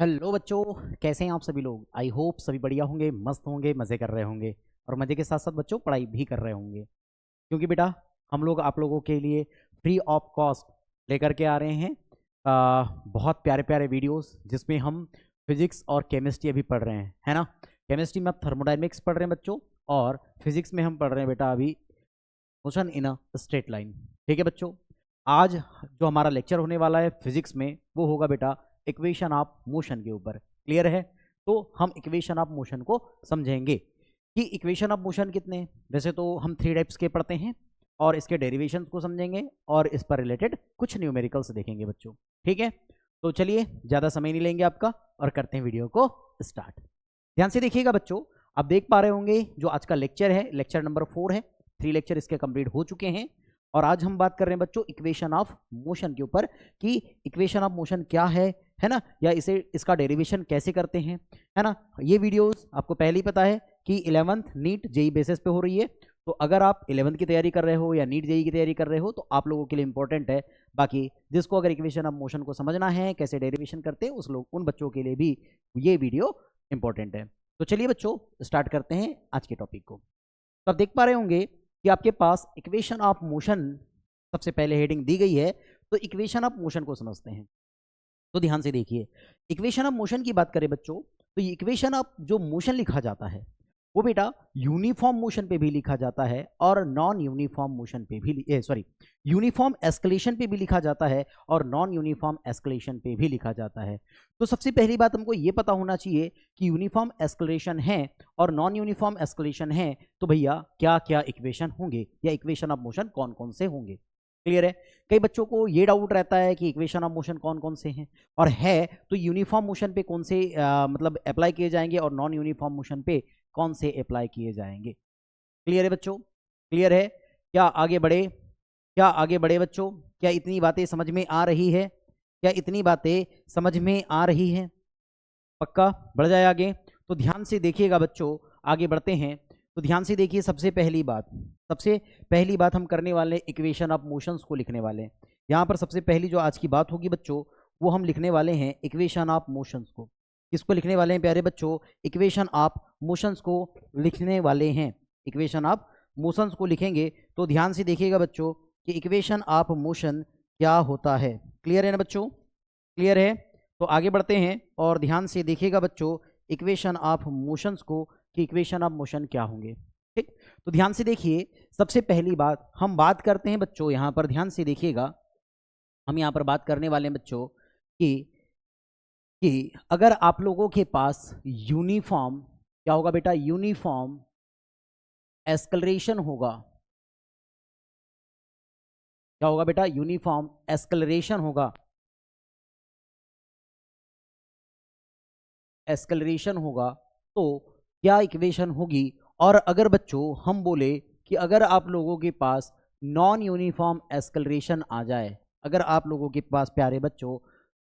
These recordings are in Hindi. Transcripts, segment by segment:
हेलो बच्चों, कैसे हैं आप सभी लोग। आई होप सभी बढ़िया होंगे, मस्त होंगे, मज़े कर रहे होंगे और मज़े के साथ साथ बच्चों पढ़ाई भी कर रहे होंगे। क्योंकि बेटा हम लोग आप लोगों के लिए फ्री ऑफ कॉस्ट लेकर के आ रहे हैं बहुत प्यारे प्यारे वीडियोस जिसमें हम फिजिक्स और केमिस्ट्री अभी पढ़ रहे हैं, है ना। केमिस्ट्री में आप थर्मोडाइनमिक्स पढ़ रहे हैं बच्चों, और फिजिक्स में हम पढ़ रहे हैं बेटा अभी motion in a straight line. ठीक है बच्चों, आज जो हमारा लेक्चर होने वाला है फिजिक्स में वो होगा बेटा इक्वेशन ऑफ मोशन के ऊपर। क्लियर है। तो हम इक्वेशन ऑफ मोशन को समझेंगे कि इक्वेशन ऑफ मोशन कितने हैं। वैसे तो हम 3 टाइप्स के पढ़ते हैं और इसके डेरिवेशंस को समझेंगे और इस पर रिलेटेड कुछ न्यूमेरिकल्स देखेंगे बच्चों। ठीक है, तो चलिए ज़्यादा समय नहीं लेंगे आपका और करते हैं वीडियो को स्टार्ट। ध्यान से देखिएगा बच्चों, आप देख पा रहे होंगे जो आज का लेक्चर है, लेक्चर नंबर 4 है। 3 लेक्चर इसके कंप्लीट हो चुके हैं और आज हम बात कर रहे हैं बच्चों इक्वेशन ऑफ मोशन के ऊपर कि इक्वेशन ऑफ मोशन क्या है ना, या इसे इसका डेरिवेशन कैसे करते हैं, है ना। ये वीडियोस आपको पहले ही पता है कि 11th नीट जेई बेसिस पे हो रही है। तो अगर आप 11th की तैयारी कर रहे हो या नीट जेई की तैयारी कर रहे हो तो आप लोगों के लिए इंपॉर्टेंट है। बाकी जिसको अगर इक्वेशन ऑफ मोशन को समझना है, कैसे डेरिवेशन करते हैं, उन बच्चों के लिए भी ये वीडियो इंपॉर्टेंट है। तो चलिए बच्चों स्टार्ट करते हैं आज के टॉपिक को। तो आप देख पा रहे होंगे कि आपके पास इक्वेशन ऑफ मोशन सबसे पहले हेडिंग दी गई है। तो इक्वेशन ऑफ मोशन को समझते हैं। तो ध्यान से देखिए, इक्वेशन ऑफ मोशन की बात करें बच्चों तो ये इक्वेशन ऑफ जो मोशन लिखा जाता है वो बेटा यूनिफॉर्म मोशन पे भी लिखा जाता है और नॉन यूनिफॉर्म मोशन पे भी यूनिफॉर्म एस्केलेशन पे भी लिखा जाता है और नॉन यूनिफॉर्म एस्केलेशन पे भी लिखा जाता है। तो सबसे पहली बात हमको ये पता होना चाहिए कि यूनिफॉर्म एस्केलेशन है और नॉन यूनिफॉर्म एस्केलेशन है तो भैया क्या क्या इक्वेशन होंगे या इक्वेशन ऑफ मोशन कौन कौन से होंगे। क्लियर है। कई बच्चों को ये डाउट रहता है कि इक्वेशन ऑफ मोशन कौन कौन से हैं, और है तो यूनिफॉर्म मोशन पे कौन से मतलब अप्लाई किए जाएंगे और नॉन यूनिफॉर्म मोशन पे कौन से अप्लाई किए जाएंगे। क्लियर है बच्चों, क्लियर है। क्या आगे बढ़े, क्या आगे बढ़े बच्चों, क्या इतनी बातें समझ में आ रही है, क्या इतनी बातें समझ में आ रही हैं। पक्का बढ़ जाए आगे। तो ध्यान से देखिएगा बच्चों, आगे बढ़ते हैं। तो ध्यान से देखिए, सबसे पहली बात हम करने वाले हैं इक्वेशन ऑफ मोशंस को लिखने वाले हैं। यहाँ पर सबसे पहली जो आज की बात होगी बच्चों वो हम लिखने वाले हैं इक्वेशन ऑफ मोशंस को। किसको लिखने वाले हैं प्यारे बच्चों, इक्वेशन ऑफ मोशंस को लिखने वाले हैं। इक्वेशन ऑफ मोशंस को लिखेंगे तो ध्यान से देखिएगा बच्चों कि इक्वेशन ऑफ मोशन क्या होता है। क्लियर है ना बच्चों, क्लियर है। तो आगे बढ़ते हैं और ध्यान से देखिएगा बच्चों इक्वेशन ऑफ मोशंस को कि इक्वेशन ऑफ मोशन क्या होंगे। ठीक, तो ध्यान से देखिए, सबसे पहली बात हम बात करते हैं बच्चों, यहाँ पर ध्यान से देखिएगा, हम यहाँ पर बात करने वाले हैं बच्चों कि अगर आप लोगों के पास यूनिफॉर्म क्या होगा बेटा, यूनिफॉर्म एस्केलरेशन होगा। क्या होगा बेटा, यूनिफॉर्म एस्केलरेशन होगा, एस्केलरेशन होगा तो क्या इक्वेशन होगी। और अगर बच्चों हम बोले कि अगर आप लोगों के पास नॉन यूनिफॉर्म एस्केलरेशन आ जाए, अगर आप लोगों के पास प्यारे बच्चों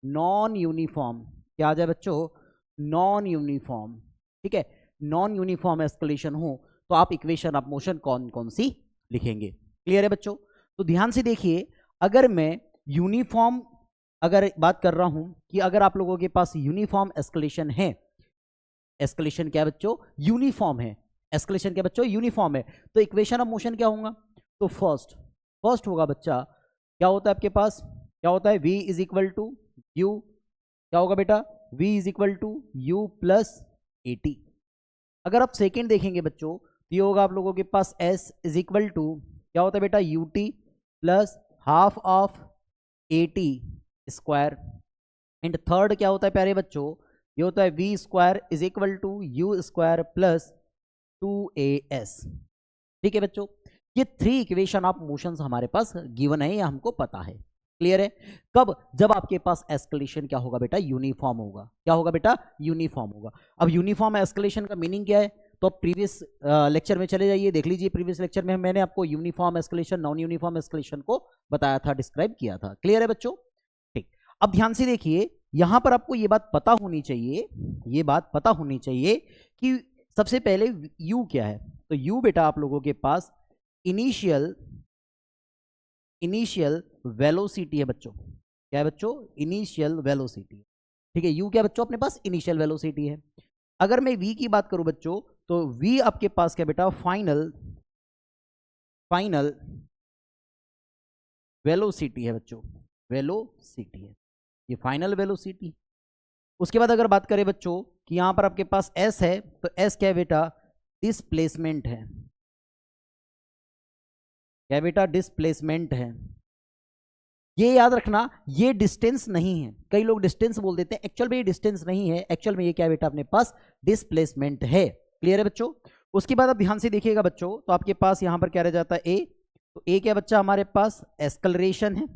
नॉन यूनिफॉर्म क्या आ जाए बच्चों, नॉन यूनिफॉर्म, ठीक है, नॉन यूनिफॉर्म एस्केलेशन हो तो आप इक्वेशन ऑफ मोशन कौन कौन सी लिखेंगे। क्लियर है बच्चों। तो ध्यान से देखिए, अगर मैं यूनिफॉर्म अगर बात कर रहा हूं कि अगर आप लोगों के पास यूनिफॉर्म एस्केलेशन है, एस्केलेशन क्या बच्चों, यूनिफॉर्म है, एस्केलेशन क्या बच्चों, यूनिफॉर्म है, तो इक्वेशन ऑफ मोशन क्या होगा, तो फर्स्ट होगा बच्चा, क्या होता है आपके पास, क्या होता है, v is equal to u, क्या होगा बेटा, v is equal to u plus a t. अगर आप सेकेंड देखेंगे बच्चों तो ये होगा आप लोगों के पास s इज इक्वल टू क्या होता है बेटा, u T plus half of A T square. And third क्या होता है प्यारे बच्चों, ये होता है v square is equal to u square plus 2as। ठीक है बच्चों, ये 3 इक्वेशन ऑफ मोशंस हमारे पास गिवन है, या हमको पता है। क्लियर है। कब, जब आपके पास एस्केलेशन क्या होगा बेटा, यूनिफॉर्म होगा। क्या होगा बेटा, यूनिफॉर्म होगा। अब यूनिफॉर्म एस्केलेशन का मीनिंग क्या है, तो आप प्रीवियस लेक्चर में चले जाइए, देख लीजिए। प्रीवियस लेक्चर में मैंने आपको uniform escalation non uniform escalation को बताया था, डिस्क्राइब किया था। क्लियर है बच्चों। ठीक, अब ध्यान से देखिए, यहां पर आपको ये बात पता होनी चाहिए, ये बात पता होनी चाहिए कि सबसे पहले u क्या है। तो u बेटा आप लोगों के पास इनिशियल वेलोसिटी है बच्चों। क्या है बच्चों, इनिशियल वेलोसिटी। ठीक है, यू क्या बच्चों अपने पास इनिशियल वेलोसिटी है। अगर मैं वी की बात करूं बच्चों तो वी आपके पास क्या बेटा फाइनल वेलोसिटी है बच्चों, वेलोसिटी है, ये फाइनल वेलोसिटी। उसके बाद अगर बात करें बच्चों कि यहां पर आपके पास एस है तो एस क्या है बेटा डिस्प्लेसमेंट है, क्या बेटा डिस्प्लेसमेंट है। ये याद रखना ये डिस्टेंस नहीं है, कई लोग डिस्टेंस बोल देते हैं, एक्चुअल में ये डिस्टेंस नहीं है, एक्चुअल में ये क्या है बेटा अपने पास डिस्प्लेसमेंट है। क्लियर है बच्चों। उसके बाद आप ध्यान से देखिएगा बच्चों तो आपके पास यहां पर क्या रह जाता है ए, तो ए क्या बच्चा हमारे पास एक्सेलरेशन है।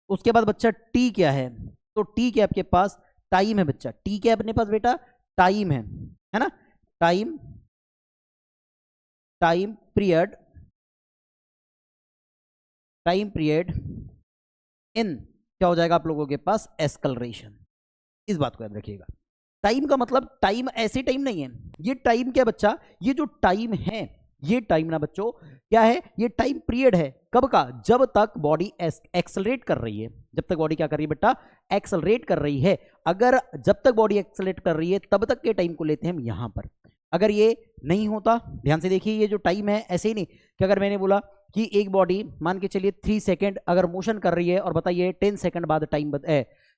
उसके बाद बच्चा टी क्या है, तो टी क्या आपके पास टाइम है बच्चा, टी क्या अपने पास बेटा टाइम है ना, टाइम पीरियड इन क्या हो जाएगा आप लोगों के पास एक्सेलरेशन। इस बात को याद रखिएगा, टाइम का मतलब टाइम ऐसे टाइम नहीं है, ये टाइम क्या बच्चा, ये जो टाइम है ये टाइम ना बच्चों क्या है, ये टाइम पीरियड है कब का, जब तक बॉडी एक्सेलरेट कर रही है, जब तक बॉडी क्या कर रही है बेटा एक्सेलरेट कर रही है। अगर जब तक बॉडी एक्सेलरेट कर रही है तब तक के टाइम को लेते हैं हम यहां पर। अगर ये नहीं होता, ध्यान से देखिए ये जो टाइम है ऐसे ही नहीं कि अगर मैंने बोला कि एक बॉडी मान के चलिए 3 सेकंड अगर मोशन कर रही है और बताइए 10 सेकंड बाद टाइम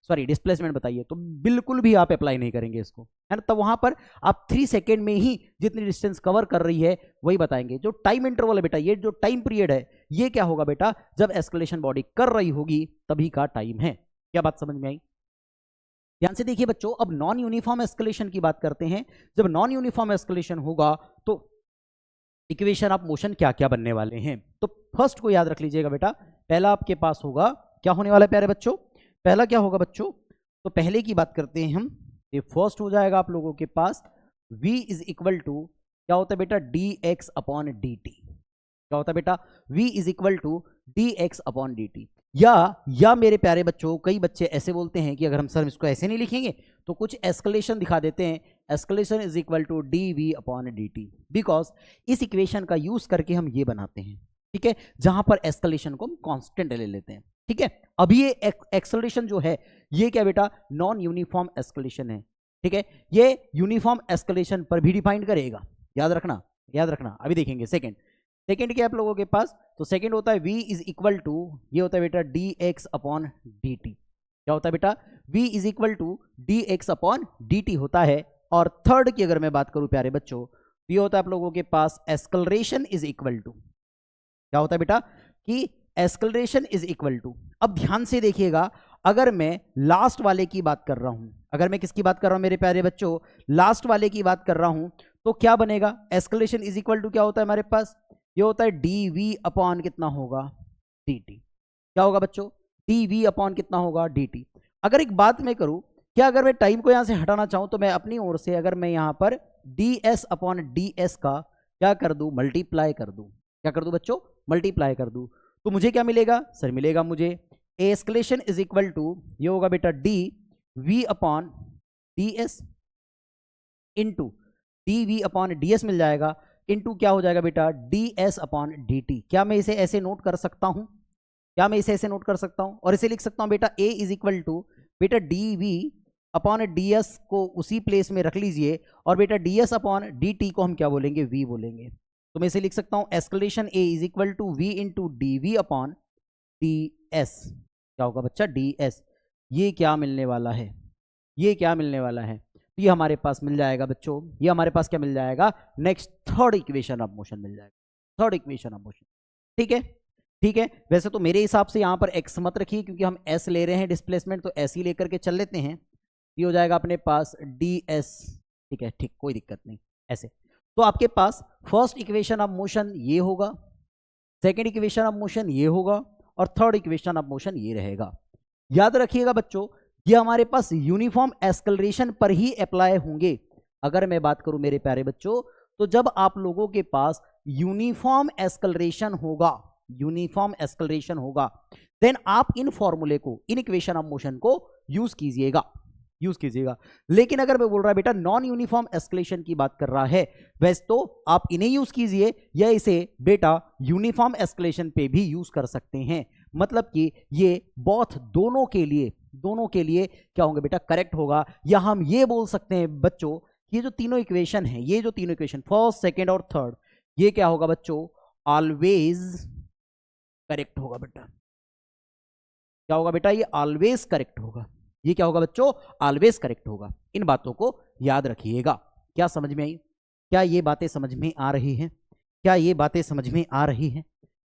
डिस्प्लेसमेंट बताइए, तो बिल्कुल भी आप अप्लाई नहीं करेंगे इसको, है ना। तब वहां पर आप 3 सेकंड में ही जितनी डिस्टेंस कवर कर रही है वही बताएंगे। जो टाइम इंटरवल है बेटा, ये जो टाइम पीरियड है ये क्या होगा बेटा, जब एस्केलेशन बॉडी कर रही होगी तभी का टाइम है। क्या बात समझ में आई। ध्यान से देखिए बच्चों, अब नॉन यूनिफॉर्म एस्केलेशन की बात करते हैं। जब नॉन यूनिफॉर्म एस्केलेशन होगा तो इक्वेशन ऑफ मोशन क्या क्या बनने वाले हैं, तो फर्स्ट को याद रख लीजिएगा बेटा, पहला आपके पास होगा क्या होने वाला है प्यारे बच्चों, पहला क्या होगा बच्चों, तो पहले की बात करते हैं हम, ये फर्स्ट हो जाएगा आप लोगों के पास v इज इक्वल टू क्या होता है बेटा dx अपॉन dt, क्या होता है बेटा v is equal to dx upon dt। या मेरे प्यारे बच्चों कई बच्चे ऐसे बोलते हैं कि अगर हम सर इसको ऐसे नहीं लिखेंगे तो कुछ एस्केलेशन दिखा देते हैं, acceleration is equal to dv upon dt, because इस इक्वेशन का यूज करके हम ये बनाते हैं, ठीक है, जहां पर एस्केलेशन को हम कांस्टेंट ले लेते हैं, ठीक है। अभी ये एक्सेलरेशन जो है ये क्या बेटा नॉन यूनिफॉर्म एस्केलेशन है, ठीक है, ये यूनिफॉर्म एस्केलेशन पर भी डिफाइन करेगा, याद रखना अभी देखेंगे। सेकंड क्या आप लोगों के पास, तो सेकंड होता है v इज इक्वल टू, ये होता है बेटा dx अपॉन dt, क्या होता है बेटा v is equal to dx upon dt होता है। और थर्ड की अगर मैं बात करूं प्यारे बच्चों, ये होता है आप लोगों के पास एक्सेलरेशन इज इक्वल टू, क्या होता है बेटा कि एक्सेलरेशन इज इक्वल टू। अब ध्यान से देखिएगा, अगर मैं लास्ट वाले की बात कर रहा हूं, अगर मैं किसकी बात कर रहा हूं मेरे प्यारे बच्चों, लास्ट वाले की बात कर रहा हूं, तो क्या बनेगा, एक्सेलरेशन इज इक्वल टू क्या होता है हमारे पास, ये होता है dv अपॉन कितना होगा dt, क्या होगा बच्चों dv अपॉन कितना होगा dt। अगर एक बात मैं करूं, क्या अगर मैं टाइम को यहां से हटाना चाहूं तो मैं अपनी ओर से अगर मैं यहां पर ds अपॉन ds का क्या कर दूं मल्टीप्लाई कर दूं, क्या कर दूं बच्चों मल्टीप्लाई कर दूं, तो मुझे क्या मिलेगा सर, मिलेगा मुझे एस्केलेशन इज इक्वल टू ये होगा बेटा dv upon ds into dv upon ds मिल जाएगा, इंटू क्या हो जाएगा बेटा ds अपॉन dt। क्या मैं इसे ऐसे नोट कर सकता हूं, क्या मैं इसे ऐसे नोट कर सकता हूं, और इसे लिख सकता हूं बेटा a इज इक्वल टू बेटा dv अपॉन ds को उसी प्लेस में रख लीजिए, और बेटा ds अपॉन dt को हम क्या बोलेंगे v बोलेंगे, तो मैं इसे लिख सकता हूं acceleration a is equal to v into dv upon ds, क्या होगा बच्चा ds। ये क्या मिलने वाला है, ये क्या मिलने वाला है, तो ये हमारे पास मिल जाएगा बच्चों, ये हमारे पास क्या मिल जाएगा next third equation of motion मिल जाएगा, थर्ड इक्वेशन ऑफ मोशन, ठीक है ठीक है। वैसे तो मेरे हिसाब से यहाँ पर x मत रखिए क्योंकि हम s ले रहे हैं डिस्प्लेसमेंट, तो s ही लेकर के चल लेते हैं, ये हो जाएगा अपने पास ds, ठीक है ठीक कोई दिक्कत नहीं ऐसे। तो आपके पास फर्स्ट इक्वेशन ऑफ मोशन ये होगा, सेकेंड इक्वेशन ऑफ मोशन ये होगा, और थर्ड इक्वेशन ऑफ मोशन ये रहेगा। याद रखिएगा बच्चों ये हमारे पास यूनिफॉर्म एक्सेलरेशन पर ही अप्लाई होंगे। अगर मैं बात करूं मेरे प्यारे बच्चों, तो जब आप लोगों के पास यूनिफॉर्म एक्सेलरेशन होगा, यूनिफॉर्म एक्सेलरेशन होगा, देन आप इन फॉर्मूले को, इन इक्वेशन ऑफ मोशन को यूज कीजिएगा। लेकिन अगर मैं बोल रहा बेटा नॉन यूनिफॉर्म एक्सेलरेशन की बात कर रहा है, वैसे तो आप इन्हें यूज कीजिए या इसे बेटा यूनिफॉर्म एक्सेलरेशन पे भी यूज कर सकते हैं। मतलब कि ये बोथ दोनों के लिए दोनों के लिए क्या होंगे बेटा, करेक्ट होगा। या हम ये बोल सकते हैं बच्चों, ये जो तीनों इक्वेशन है, ये जो तीनों इक्वेशन फर्स्ट, सेकेंड और थर्ड, ये क्या होगा बच्चों, ऑलवेज करेक्ट होगा बेटा। क्या होगा बेटा, ये ऑलवेज करेक्ट होगा। ये क्या होगा बच्चों, ऑलवेज करेक्ट होगा। इन बातों को याद रखिएगा। क्या समझ में आई? क्या ये बातें समझ में आ रही हैं? क्या ये बातें समझ में आ रही हैं?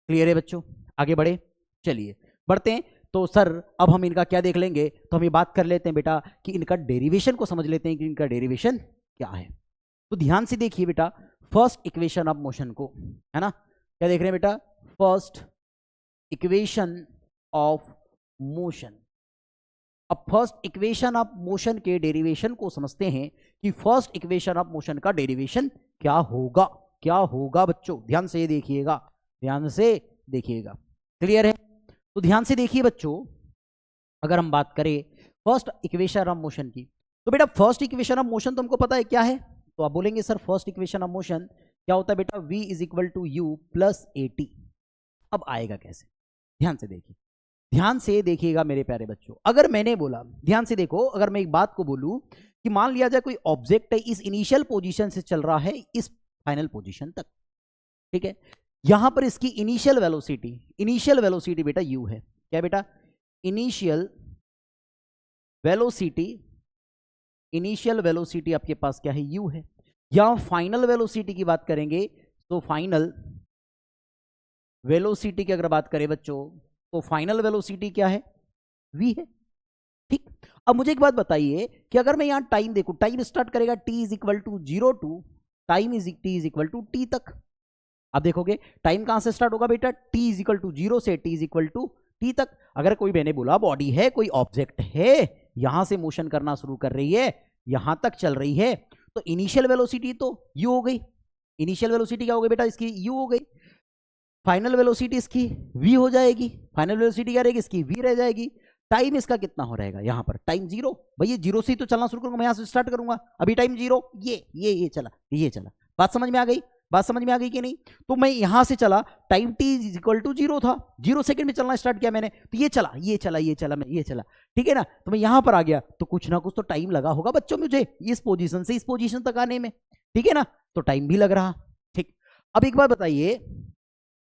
क्लियर है बच्चों? आगे बढ़े, चलिए बढ़ते हैं। तो सर अब हम इनका क्या देख लेंगे, तो हम ये बात कर लेते हैं बेटा कि इनका डेरिवेशन को समझ लेते हैं कि इनका डेरिवेशन क्या है। तो ध्यान से देखिए बेटा, फर्स्ट इक्वेशन ऑफ मोशन को, है ना, क्या देख रहे हैं बेटा, फर्स्ट इक्वेशन ऑफ मोशन। अब फर्स्ट इक्वेशन ऑफ मोशन के डेरिवेशन को समझते हैं कि फर्स्ट इक्वेशन ऑफ मोशन का डेरिवेशन क्या होगा। क्या होगा बच्चों, ध्यान से देखिएगा, ध्यान से देखिएगा। क्लियर है? तो ध्यान से देखिए बच्चों, अगर हम बात करें फर्स्ट इक्वेशन ऑफ मोशन की, तो बेटा फर्स्ट इक्वेशन ऑफ मोशन तो हमको पता है क्या है। तो आप बोलेंगे sir first equation of motion क्या होता है बेटा, v is equal to u plus a t. अब आएगा कैसे, ध्यान से देखिए, ध्यान से देखिएगा मेरे प्यारे बच्चों। अगर मैंने बोला, ध्यान से देखो, अगर मैं एक बात को बोलूं कि मान लिया जाए कोई ऑब्जेक्ट है, इस इनिशियल पोजीशन से चल रहा है इस फाइनल पोजीशन तक, ठीक है, यहां पर इसकी इनिशियल वेलोसिटी बेटा u है। क्या बेटा, इनिशियल वेलोसिटी आपके पास क्या है, u है। या फाइनल वेलोसिटी की बात करेंगे तो फाइनल वेलोसिटी की अगर बात करें बच्चों, तो फाइनल वेलोसिटी क्या है, v है। ठीक, अब मुझे एक बात बताइए कि अगर मैं यहां टाइम देखूं, टाइम स्टार्ट करेगा t is equal to 0 to time is t is equal to t तक। आप देखोगे टाइम कहां से स्टार्ट होगा बेटा, t इज इक्वल टू 0 से t is equal to t तक। अगर कोई, मैंने बोला बॉडी है, कोई ऑब्जेक्ट है, यहां से मोशन करना शुरू कर रही है, यहां तक चल रही है, तो इनिशियल वेलोसिटी तो u हो गई। इनिशियल वेलोसिटी क्या हो गई बेटा, इसकी u हो गई। फाइनल वेलोसिटी इसकी v हो जाएगी। फाइनल वेलोसिटी क्या रहेगी, इसकी v रह जाएगी। टाइम इसका कितना हो रहेगा, यहां पर टाइम 0। भैया 0 से ही तो चलना शुरू करूंगा, मैं यहां से स्टार्ट करूंगा, अभी टाइम 0, ये चला। बात समझ में आ गई? बात समझ में आ गई कि नहीं? तो मैं यहां से चला, time t is equal to 0 था, 0 सेकंड में चलना स्टार्ट किया मैंने, तो ये चला, ठीक है ना। तो मैं यहां पर आ गया, तो कुछ ना कुछ तो टाइम लगा होगा बच्चों मुझे इस पोजीशन से इस पोजीशन तक आने में, ठीक है ना, तो टाइम भी लग रहा। ठीक, अब एक बात बताइए,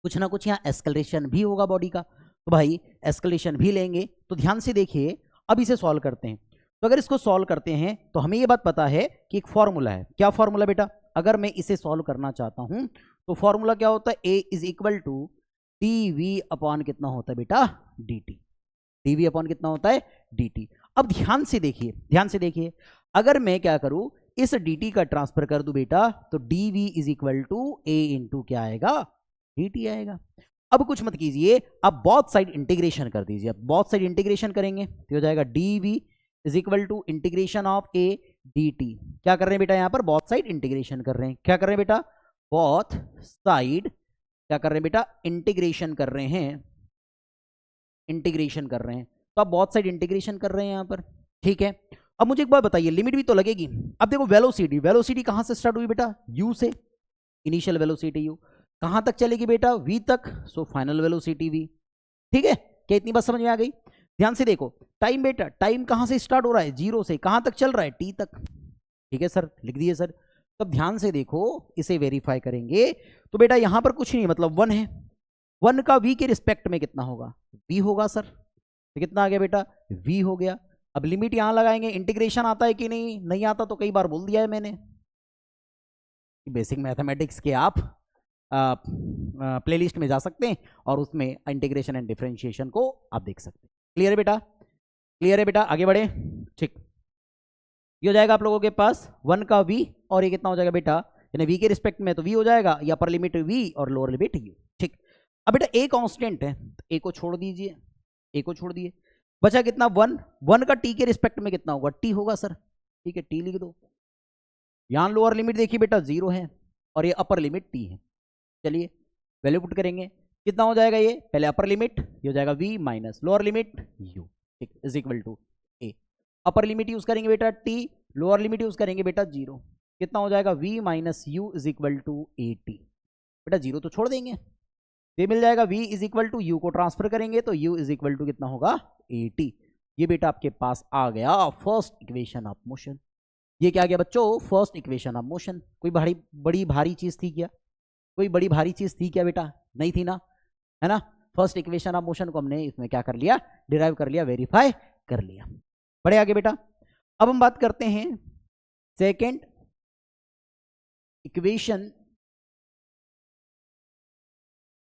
कुछ ना कुछ यहाँ एस्केलेशन भी होगा बॉडी का, तो भाई एस्केलेशन भी लेंगे। तो ध्यान से देखिए, अब इसे सॉल्व करते हैं। तो अगर इसको सॉल्व करते हैं तो हमें ये बात पता है कि एक फॉर्मूला है। क्या फॉर्मूला बेटा, अगर मैं इसे सॉल्व करना चाहता हूं तो फॉर्मूला क्या होता है, a is equal to d v upon कितना होता है बेटा, d t. D v upon कितना होता है, डी टी। अब ध्यान से देखिए, अगर मैं क्या करूं, इस डी टी का ट्रांसफर कर दूं बेटा, तो d v is equal to a into क्या आएगा, डी टी आएगा। अब कुछ मत कीजिए, आप बोथ साइड इंटीग्रेशन कर दीजिए। अब बोथ साइड इंटीग्रेशन करेंगे तो हो जाएगा d v is equal to integration of a d t. क्या कर रहे हैं बेटा, यहां पर बोथ साइड इंटीग्रेशन कर रहे हैं। क्या कर रहे हैं बेटा, बोथ साइड क्या कर रहे हैं बेटा, इंटीग्रेशन कर रहे हैं, तो आप बोथ साइड इंटीग्रेशन कर रहे हैं यहां पर, ठीक है। अब मुझे एक बात बताइए, लिमिट भी तो लगेगी। अब देखो वेलोसिटी कहां से स्टार्ट हुई बेटा, u से, इनिशियल वेलोसिटी u, कहां तक चलेगी बेटा, v तक, सो फाइनल वेलोसिटी v। ठीक है, क्या इतनी बात समझ में आ गई? ध्यान से देखो, टाइम बेटा, टाइम कहां से स्टार्ट हो रहा है, 0 से, कहां तक चल रहा है, t तक। ठीक है सर, लिख दिए सर। तब ध्यान से देखो, इसे वेरीफाई करेंगे तो बेटा यहां पर कुछ नहीं, मतलब 1 है, 1 का v के रिस्पेक्ट में कितना होगा, v होगा सर। तो कितना आ गया बेटा, v हो गया। अब लिमिट यहां लगाएंगे, इंटीग्रेशन आता है कि नहीं आता, तो कई बार बोल दिया है मैंने, बेसिक मैथमेटिक्स के आप प्लेलिस्ट में जा सकते हैं और उसमें इंटीग्रेशन एंड डिफरेंशिएशन को आप देख सकते हैं। क्लियर है बेटा, आगे बढ़े। ठीक, ये हो जाएगा आप लोगों के पास 1 का v, और ये कितना हो जाएगा बेटा, यानी v के रिस्पेक्ट में तो v हो जाएगा, या अपर लिमिट v और लोअर लिमिट u। ठीक, अब बेटा a कांस्टेंट है, तो a को छोड़ दिए, बचा कितना 1 का t के रिस्पेक्ट में कितना होगा, t होगा सर। ठीक है, t लिख दो। यहां लोअर लिमिट देखिए बेटा 0 है, और ये अपर लिमिट t है। चलिए वैल्यू पुट करेंगे, कितना हो जाएगा, ये पहले अपर लिमिट, ये हो जाएगा v minus lower limit u, ठीक, is equal to a। Upper limit use करेंगे बेटा t, लोअर लिमिट यूज करेंगे बेटा 0, कितना हो जाएगा v minus u is equal to a t. बेटा 0 तो छोड़ देंगे, ये मिल जाएगा v is equal to u को ट्रांसफर करेंगे तो u इज इक्वल टू कितना होगा, ए टी। ये बेटा आपके पास आ गया फर्स्ट इक्वेशन ऑफ मोशन। ये क्या आ गया बच्चों? First equation of motion. कोई बड़ी भारी चीज थी क्या? कोई बड़ी भारी चीज थी क्या बेटा? नहीं थी ना, है ना। फर्स्ट इक्वेशन ऑफ मोशन को हमने इसमें क्या कर लिया? डिराइव कर लिया, वेरीफाई कर लिया। बढ़े आगे बेटा। अब हम बात करते हैं सेकेंड इक्वेशन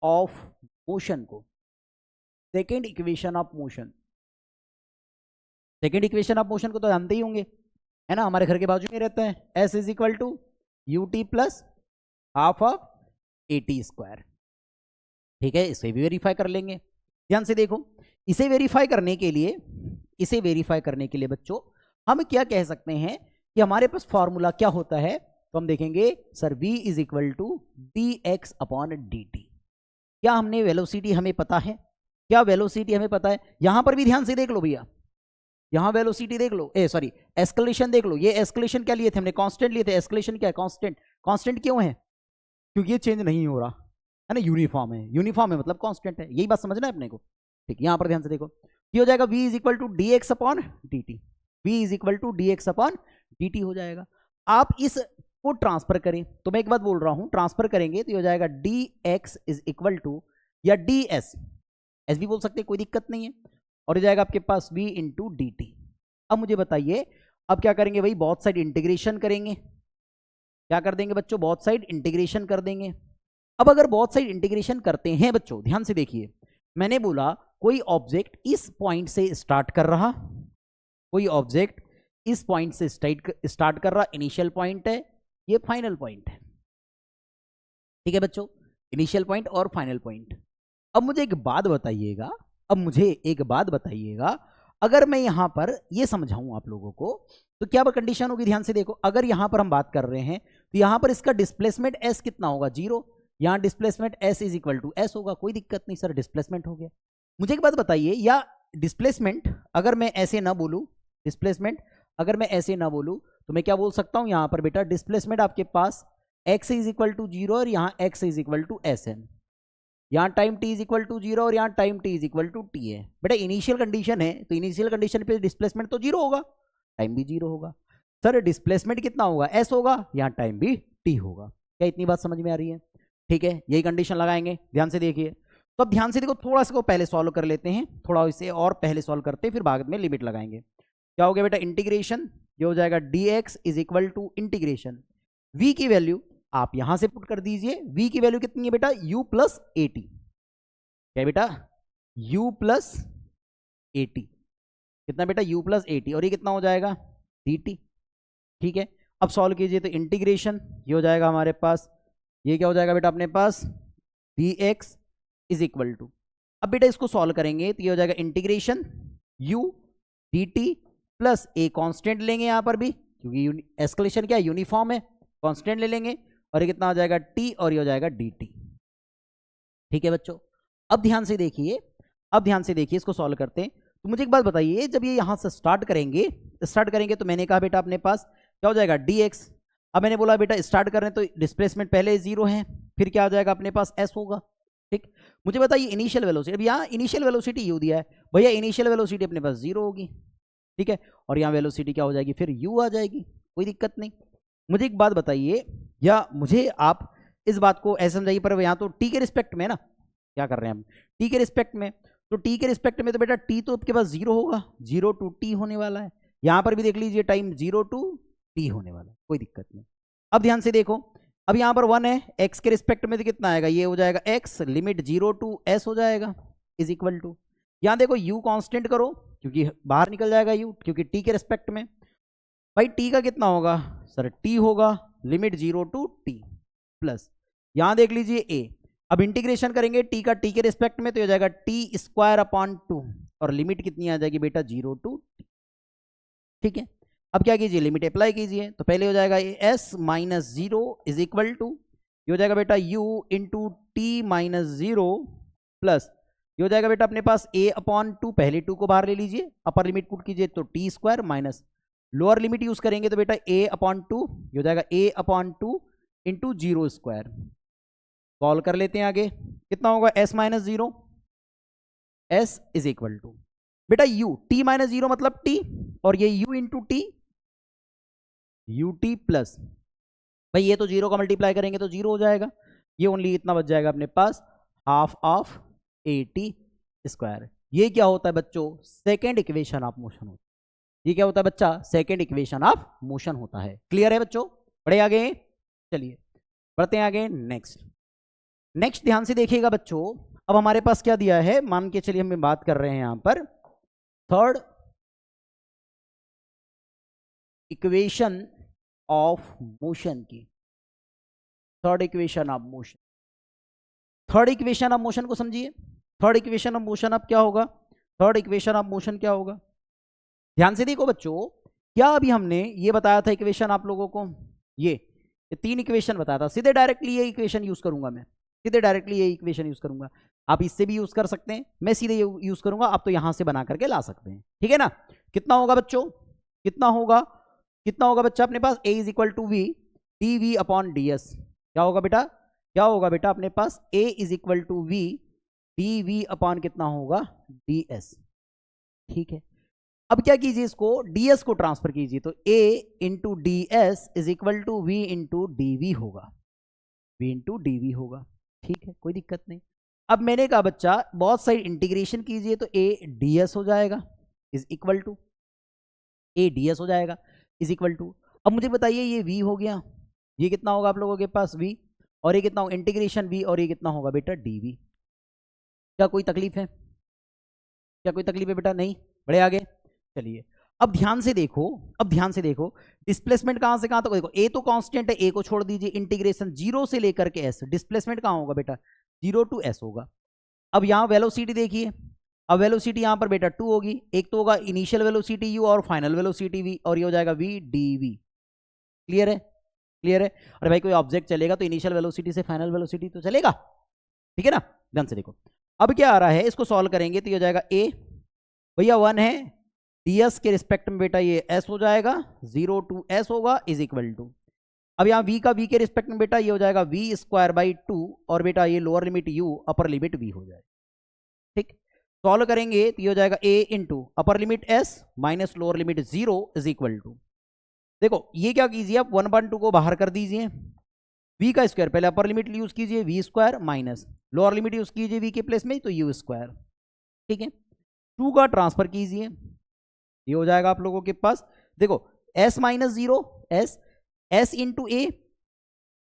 ऑफ मोशन को। Second equation of motion, second equation of motion को तो जानते ही होंगे, है ना, हमारे घर के बाजू में रहता है। S is equal to U T plus half of A T square. ठीक है, इसे भी वेरीफाई कर लेंगे। ध्यान से देखो, इसे वेरीफाई करने के लिए, इसे वेरीफाई करने के लिए बच्चों हम क्या कह सकते हैं कि हमारे पास फॉर्मूला क्या होता है? तो हम देखेंगे sir v is equal to d x upon d t. क्या हमने वेलोसिटी हमें पता है? क्या वेलोसिटी हमें पता है? यहां पर भी ध्यान से देख लो भैया, यहां वेलोसिटी देख लो, सॉरी एस्केलेशन देख लो। ये एस्केलेशन क्या लिए थे हमने? कांस्टेंट लिए थे। एस्केलेशन क्या है? कांस्टेंट। कांस्टेंट क्यों है? क्योंकि ये चेंज नहीं हो रहा है ना, यूनिफॉर्म है। यूनिफॉर्म है मतलब कांस्टेंट है, यही बात समझना है अपने को। ठीक, यहां पर ध्यान से देखो, ये हो जाएगा v is equal to d x upon d t. v is equal to d x upon d t हो जाएगा। आप इस को ट्रांसफर करें तो मैं एक बात बोल रहा हूं, ट्रांसफर करेंगे तो ये हो जाएगा d x is equal to, या डी एस, एस भी बोल सकते हैं, कोई दिक्कत नहीं है, और हो जाएगा आपके पास v इंटू डी टी। अब मुझे बताइए, अब क्या करेंगे भाई? बहुत साइड इंटीग्रेशन करेंगे। क्या कर देंगे बच्चों? बहुत साइड इंटीग्रेशन कर देंगे। अब अगर बहुत साइड इंटीग्रेशन करते हैं बच्चों, ध्यान से देखिए, मैंने बोला कोई ऑब्जेक्ट इस पॉइंट से स्टार्ट कर रहा, कोई ऑब्जेक्ट इस पॉइंट से स्टार्ट कर रहा, इनिशियल पॉइंट है, ये फाइनल पॉइंट है। ठीक है बच्चों, इनिशियल पॉइंट और फाइनल पॉइंट। अब मुझे एक बात बताइएगा, अब मुझे एक बात बताइएगा, अगर मैं यहां पर ये समझाऊं आप लोगों को तो क्या कंडीशन होगी? ध्यान से देखो, अगर यहां पर हम बात कर रहे हैं तो यहां पर इसका डिस्प्लेसमेंट एस कितना होगा? 0। यहां displacement s is equal to s होगा, कोई दिक्कत नहीं सर, डिस्प्लेसमेंट हो गया। मुझे एक बात बताइए, या डिस्प्लेसमेंट अगर मैं ऐसे ना बोलूं, डिस्प्लेसमेंट अगर मैं ऐसे ना बोलूं तो मैं क्या बोल सकता हूं? यहां पर बेटा डिस्प्लेसमेंट आपके पास x इज इक्वल टू 0 और यहाँ x is equal to S N, यहाँ time t is equal to 0 और यहाँ time t is equal to t है। बेटा इनिशियल कंडीशन है तो इनिशियल कंडीशन पे डिस्प्लेसमेंट तो 0 होगा, टाइम भी 0 होगा। सर डिस्प्लेसमेंट कितना होगा? s होगा, यहाँ टाइम भी t होगा। क्या इतनी बात समझ में आ रही है? ठीक है, यही कंडीशन लगाएंगे, ध्यान से देखिए। तो अब ध्यान से देखो, थोड़ा सा को पहले सॉल्व कर लेते हैं, थोड़ा इसे और पहले सॉल्व करते हैं, फिर बाद में लिमिट लगाएंगे। क्या हो गया बेटा? इंटीग्रेशन, ये हो जाएगा dx is equal to integration, v की वैल्यू आप यहां से पुट कर दीजिए। v की वैल्यू कितनी है बेटा? u plus a T. क्या बेटा? u प्लस ए टी कितना बेटा? u प्लस ए टी, और ये कितना हो जाएगा? dt। ठीक है, अब सॉल्व कीजिए तो इंटीग्रेशन, ये हो जाएगा हमारे पास, ये क्या हो जाएगा बेटा अपने पास? dx इज इक्वल टू, अब बेटा इसको सॉल्व करेंगे तो ये हो जाएगा integration u dt plus a constant लेंगे यहां पर भी, क्योंकि एस्केलेशन क्या है? यूनिफॉर्म है, कांस्टेंट ले लेंगे, और ये कितना हो जाएगा? t, और ये हो जाएगा dt। ठीक है बच्चों, अब ध्यान से देखिए, अब ध्यान से देखिए, इसको सॉल्व करते हैं। तो मुझे एक बात बताइए, जब ये यहां से स्टार्ट करेंगे तो मैंने कहा बेटा अपने पास क्या हो जाएगा? dx। अब मैंने बोला बेटा स्टार्ट कर रहे हैं तो डिस्प्लेसमेंट पहले 0 है, फिर क्या हो जाएगा अपने पास? s होगा। ठीक, मुझे बताइए इनिशियल वेलोसिटी, अब यहाँ इनिशियल वेलोसिटी u दिया है भैया, इनिशियल वेलोसिटी अपने पास 0 होगी। ठीक है, और यहाँ वेलोसिटी क्या हो जाएगी? फिर u आ जाएगी, कोई दिक्कत नहीं। मुझे एक बात बताइए, या मुझे आप इस बात को ऐसे समझाइए, पर यहाँ तो t के रिस्पेक्ट में है ना, क्या कर रहे हैं हम? t के रिस्पेक्ट में, तो t के रिस्पेक्ट में तो बेटा t तो आपके पास 0 होगा, 0 टू t होने वाला है। यहाँ पर भी देख लीजिए टाइम 0 टू t होने वाला है, कोई दिक्कत नहीं। अब ध्यान से देखो, अब यहाँ पर 1 है, x के रिस्पेक्ट में तो कितना आएगा? ये हो जाएगा x, लिमिट 0 टू s हो जाएगा, इज इक्वल टू, यहाँ देखो u कांस्टेंट करो क्योंकि बाहर निकल जाएगा u, क्योंकि t के रिस्पेक्ट में। भाई t का कितना होगा? सर t होगा लिमिट 0 टू t प्लस, यहाँ देख लीजिए a। अब इंटीग्रेशन करेंगे t का t के रिस्पेक्ट में तो हो जाएगा t स्क्वायर अपॉन 2, और लिमिट कितनी आ जाएगी बेटा? 0 टू t। ठीक है, अब क्या कीजिए? लिमिट अप्लाई कीजिए, तो पहले हो जाएगा s minus 0 is equal to, ये हो जाएगा बेटा u into t minus 0 plus, ये हो जाएगा बेटा अपने पास a अपॉन 2, पहले 2 को बाहर ले लीजिए, अपर लिमिट पुट कीजिए तो t square minus lower limit use करेंगे तो बेटा a अपॉन 2, ये हो जाएगा a upon 2 into 0 square. Solve कर लेते हैं आगे, कितना होगा? s minus 0, s is equal to, बेटा u t माइनस 0 मतलब t, और ये u into t, u T plus, भाई ये तो 0 का मल्टीप्लाई करेंगे तो 0 हो जाएगा, ये ओनली इतना बच जाएगा अपने पास half of A T square. ये क्या होता है बच्चों? सेकेंड इक्वेशन ऑफ मोशन होता है। ये क्या होता है बच्चा? सेकेंड इक्वेशन ऑफ मोशन होता है। क्लियर है बच्चों? बढ़े आगे, चलिए बढ़ते हैं आगे। नेक्स्ट ध्यान से देखिएगा बच्चों, अब हमारे पास क्या दिया है, मान के चलिए हम बात कर रहे हैं यहां पर थर्ड इक्वेशन ऑफ मोशन की। Third equation of motion, third equation of motion को समझिए। थर्ड इक्वेशन ऑफ मोशन अब क्या होगा? थर्ड इक्वेशन ऑफ मोशन क्या होगा? ध्यान से देखो बच्चों, क्या अभी हमने ये बताया था इक्वेशन आप लोगों को, ये 3 इक्वेशन बताया था। सीधे डायरेक्टली ये इक्वेशन यूज करूंगा मैं, सीधे डायरेक्टली ये इक्वेशन यूज करूंगा। आप इससे भी यूज कर सकते हैं, मैं सीधे ये यूज करूंगा, आप तो यहां से बना करके ला सकते हैं। ठीक है ना? कितना होगा बच्चों? कितना होगा? कितना होगा बच्चा अपने पास? a is equal to v d v upon d s. क्या होगा बेटा? क्या होगा बेटा अपने पास? a is equal to v d v upon कितना होगा? D s. ठीक है, अब क्या कीजिए, इसको ds को ट्रांसफर कीजिए, तो a into d s is equal to v into d v होगा, v इंटू डी वी होगा। ठीक है, कोई दिक्कत नहीं। अब मैंने कहा बच्चा बहुत सारी इंटीग्रेशन कीजिए, तो a ds हो जाएगा is equal to, a ds हो जाएगा इज इक्वल टू, अब मुझे बताइए ये v हो गया, ये कितना होगा आप लोगों के पास? v, और ये कितना होगा? इंटीग्रेशन v, और ये कितना होगा बेटा? dv। क्या कोई तकलीफ है? क्या कोई तकलीफ है बेटा? नहीं। बड़े आगे चलिए, अब ध्यान से देखो, अब ध्यान से देखो, डिस्प्लेसमेंट कहां से कहां तक? देखो a तो कांस्टेंट है, a को छोड़ दीजिए, इंटीग्रेशन 0 से लेकर के s, डिस्प्लेसमेंट कहां होगा बेटा? 0 टू s होगा। अब यहां वेलोसिटी देखिए, अब वेलोसिटी यहां पर बेटा 2 होगी, एक तो होगा इनिशियल वेलोसिटी u और फाइनल वेलोसिटी v, और ये हो जाएगा v dv। क्लियर है? क्लियर है? अरे भाई कोई ऑब्जेक्ट चलेगा तो इनिशियल वेलोसिटी से फाइनल वेलोसिटी तो चलेगा, ठीक है ना? ध्यान से देखो, अब क्या आ रहा है, इसको सॉल्व करेंगे तो ये हो जाएगा a, भैया 1 है, ds के रिस्पेक्ट में बेटा ये s हो जाएगा, 0 टू s होगा इज इक्वल टू, अब यहाँ v का v के रिस्पेक्ट में बेटा ये हो जाएगा v स्क्वायर बाई 2, और बेटा ये lower limit u upper limit v हो जाएगा। ठीक, सॉल्व करेंगे तो ये हो जाएगा a into upper limit s minus lower limit 0 is equal to, देखो ये क्या कीजिए आप 1/2 को बाहर कर दीजिए, v का स्क्वायर, पहले अपर लिमिट यूज कीजिए v square minus lower limit use कीजिए v के प्लेस में तो u स्क्वायर। ठीक है, 2 का ट्रांसफर कीजिए, ये हो जाएगा आप लोगों के पास, देखो s minus 0 s into A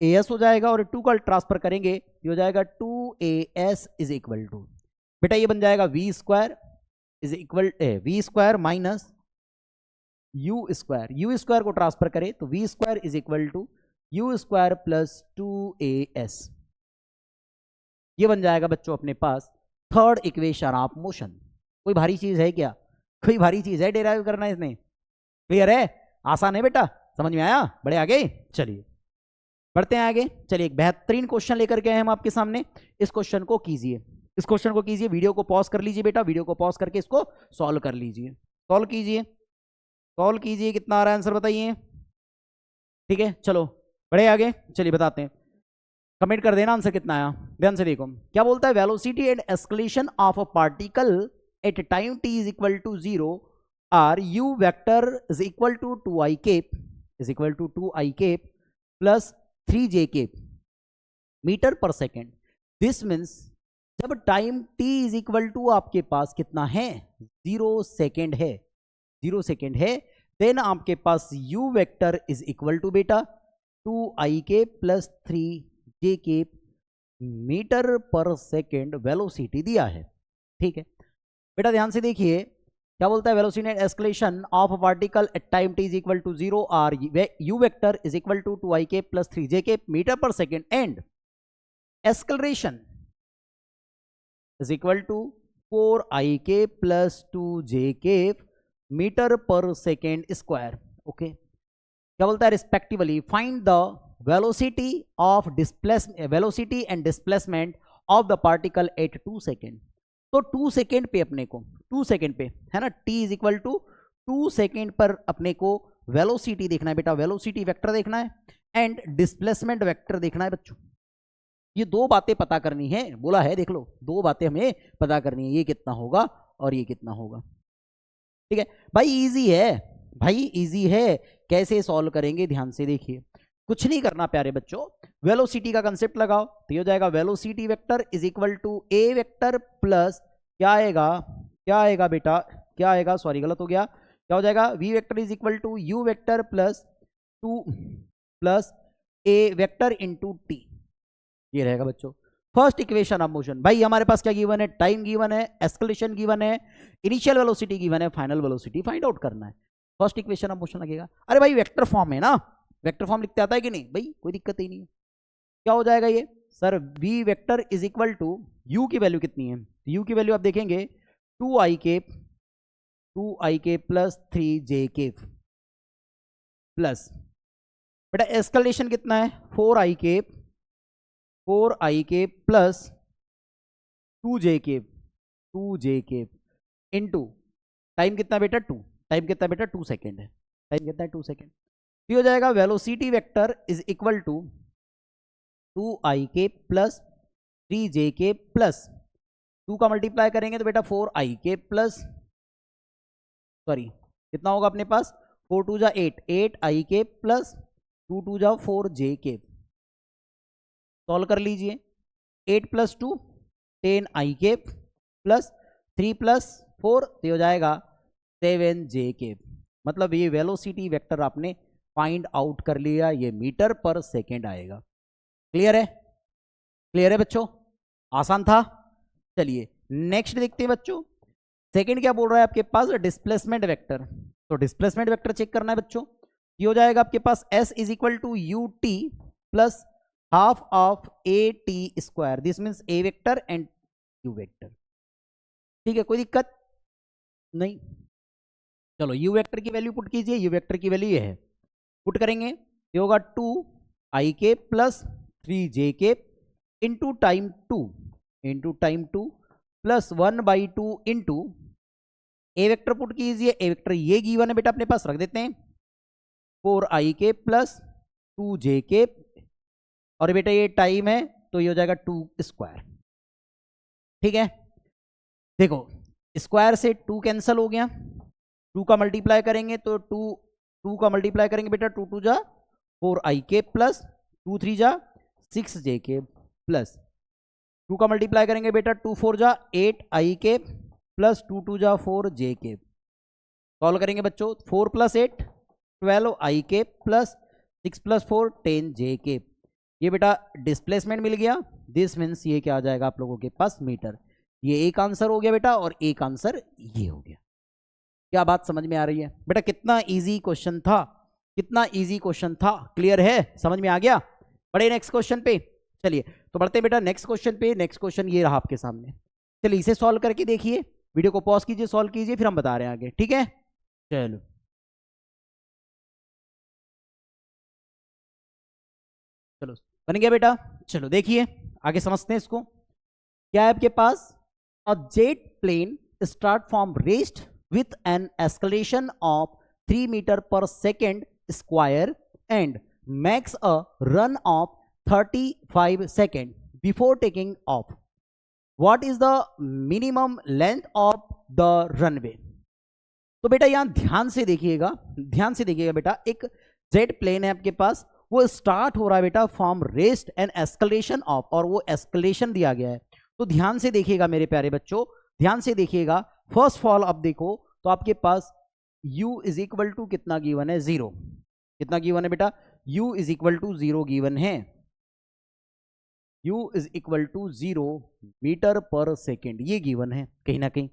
S हो जाएगा, और 2 का ट्रांसफर करेंगे ये हो जाएगा 2as इज इक्वल टू, बेटा ये बन जाएगा v square is equal v square minus u square को ट्रांसफर करें तो v square is equal to u square plus 2as। ये बन जाएगा बच्चों अपने पास थर्ड इक्वेशन ऑफ मोशन। कोई भारी चीज है क्या? कोई भारी चीज है डेराइव करना इसमें? क्लियर है? आसान है बेटा, समझ में आया? बड़े आगे चलिए, बढ़ते हैं आगे। चलिए एक बेहतरीन क्वेश्चन लेकर के आए हम आपके सामने, इस क्वेश्चन को कीजिए, इस क्वेश्चन को कीजिए, वीडियो को पॉज कर लीजिए बेटा, वीडियो को पॉज करके इसको सॉल्व कर लीजिए, सॉल्व कीजिए, सॉल्व कीजिए, कितना आ रहा है आंसर बताइए। ठीक है, चलो बढ़े आगे, चलिए बताते हैं, कमेंट कर देना आंसर कितना आया। ध्यान से देखो क्या बोलता है, velocity and escalation of a particle at time t is equal to 0 are u vector is equal to 2i cap is equal to 2i cap plus 3j cap metre per second. This means जब time t is equal to आपके पास कितना है? 0 सेकेंड है, 0 सेकेंड है, देन आपके पास u vector is equal to बेटा 2i cap plus 3j cap metre per second velocity दिया है। ठीक है बेटा, ध्यान से देखिए क्या बोलता है, velocity and escalation of a particle at time t is equal to 0 are u vector is equal to 2i cap plus 3j cap metre per second and escalation is equal to 4i cap plus 2j cap metre per second square. Okay, क्या बोलता है, respectively find the velocity of velocity and displacement of the particle at 2 second. तो 2 सेकेंड पे अपने को 2 सेकेंड पे है ना, t is equal to 2 second पर अपने को वेलोसिटी देखना है बेटा, वेलोसिटी वेक्टर देखना है एंड डिस्प्लेसमेंट वेक्टर देखना है बच्चों। ये 2 बातें पता करनी है, बोला है देख लो, 2 बातें हमें पता करनी है, ये कितना होगा और ये कितना होगा। ठीक है भाई, इजी है भाई, इजी है। कैसे सॉल्व करेंगे ध्यान से देखिए, कुछ नहीं करना प्यारे बच्चों, वेलोसिटी का कंसेप्ट लगाओ तो ये हो जाएगा velocity vector is equal to a vector plus क्या आएगा बेटा, क्या आएगा, सॉरी गलत हो गया, क्या हो जाएगा, v vector is equal to u vector plus 2 plus a vector into t, ये रहेगा बच्चों फर्स्ट इक्वेशन ऑफ मोशन। भाई हमारे पास क्या गिवन है, टाइम गिवन है, एस्केलेशन गिवन है, इनिशियल वेलोसिटी गिवन है, फाइनल वेलोसिटी फाइंड आउट करना है, फर्स्ट इक्वेशन ऑफ मोशन लगेगा। अरे भाई वेक्टर फॉर्म है ना, वेक्टर फॉर्म लिखते आता है कि नहीं भाई, कोई दिक्कत ही नहीं है। क्या हो जाएगा ये sir, v vector is equal to u की वैल्यू कितनी है, यू की वैल्यू आप देखेंगे 2i प्लस 3j प्लस बेटा एस्केलेशन कितना है 4i plus 2j into time कितना बेटा 2, टाइम कितना बेटा 2 सेकेंड है, टाइम कितना है 2 सेकेंड। तो हो जाएगा velocity vector is equal to 2i plus 3j plus 2 का मल्टीप्लाई करेंगे तो बेटा 4i प्लस, सॉरी कितना होगा अपने पास 4 2 जा 8, 8i प्लस 2 2 जा 4j। सॉल्व कर लीजिए, 8 प्लस 2 10i प्लस 3 प्लस 4 तो हो जाएगा 7j। मतलब ये वेलोसिटी वेक्टर आपने फाइंड आउट कर लिया, ये मीटर पर सेकेंड आएगा। क्लियर है, क्लियर है बच्चों, आसान था। चलिए नेक्स्ट देखते हैं बच्चों, सेकेंड क्या बोल रहा है आपके पास, डिस्प्लेसमेंट वेक्टर। तो डिस्प्लेसमेंट वेक्टर चेक करना है बच्चों, ये हो जाएगा आपके पास s is equal to U T plus half of A T square, this means A vector and U vector. ठीक है, कोई दिक्कत नहीं। चलो यू वेक्टर की वैल्यू पुट कीजिए, यू वेक्टर की वैल्यू ये है, पुट करेंगे ये होगा 2i plus 3j into time 2 plus 1/2 into ए वेक्टर पुट कीजिए, ए वेक्टर ये गिवन है बेटा अपने पास, रख देते हैं 4i प्लस 2j और बेटा ये टाइम है तो ये हो जाएगा 2 स्क्वायर। ठीक है, देखो स्क्वायर से 2 कैंसिल हो गया, 2 का मल्टीप्लाई करेंगे तो 2 का मल्टीप्लाई करेंगे बेटा 2 2 जा 4i प्लस 2 3 जा 6j प्लस 2 का मल्टीप्लाई करेंगे बेटा 2 4 जा 8i प्लस 2 2 जा 4j। सॉल्व करेंगे बच्चों, 4 plus 8 12i plus 6 plus 4 10j। ये बेटा डिस्प्लेसमेंट मिल गया, दिस मीन्स ये क्या आ जाएगा आप लोगों के पास मीटर। ये एक आंसर हो गया बेटा और एक आंसर ये हो गया। क्या बात समझ में आ रही है बेटा, कितना इजी क्वेश्चन था, कितना इजी क्वेश्चन था, क्लियर है, समझ में आ गया। बढ़े नेक्स्ट क्वेश्चन पे, चलिए तो बढ़ते बेटा नेक्स्ट क्वेश्चन पे। नेक्स्ट क्वेश्चन ये रहा आपके सामने, चलिए इसे सॉल्व करके देखिए, वीडियो को पॉज कीजिए, सॉल्व कीजिए, फिर हम बता रहे हैं आगे। ठीक है, चलो चलो बन गया बेटा। चलो देखिए आगे समझते हैं इसको। क्या है आपके पास, a jet plane start from rest with an escalation of 3 meter per second square and makes a run of 35 seconds before taking off. What is the minimum length of the runway? तो बेटा यहां ध्यान से देखिएगा, ध्यान से देखिएगा बेटा, एक जेट प्लेन है आपके पास, वो स्टार्ट हो रहा है बेटा from rest and escalation of, और वो एस्केलेशन दिया गया है। तो ध्यान से देखिएगा मेरे प्यारे बच्चों, ध्यान से देखिएगा। फर्स्ट ऑफ ऑल अब देखो तो आपके पास u इज इक्वल टू कितना गिवन है, 0। कितना गिवन है बेटा, u is equal to 0 given है, u is equal to 0 metre per second, ये गिवन है, कहीं ना कहीं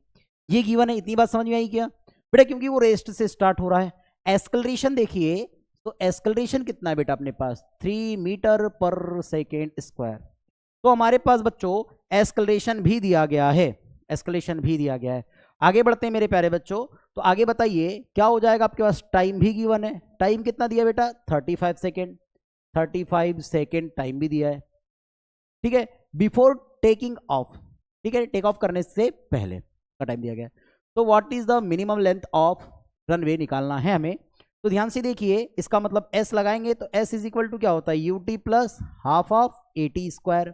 ये गिवन है। इतनी बात समझ में आई क्या बेटा, क्योंकि वो रेस्ट से स्टार्ट हो रहा है। एस्केलरेशन देखिए तो एस्केलरेशन कितना है बेटा अपने पास, 3 मीटर पर सेकेंड स्क्वायर। तो हमारे पास बच्चों एस्केलरेशन भी दिया गया है, एस्केलेशन भी दिया गया है। आगे बढ़ते हैं मेरे प्यारे बच्चों, तो आगे बताइए क्या हो जाएगा आपके पास, टाइम भी गिवन है, टाइम कितना दिया बेटा 35 सेकेंड, 35 सेकेंड टाइम भी दिया है। ठीक है, बिफोर टेकिंग ऑफ, ठीक है टेक ऑफ करने से पहले का टाइम दिया गया है। तो what is the minimum length of runway निकालना है हमें। तो ध्यान से देखिए, इसका मतलब s लगाएंगे तो s इज इक्वल टू क्या होता है, U T plus half of A T square,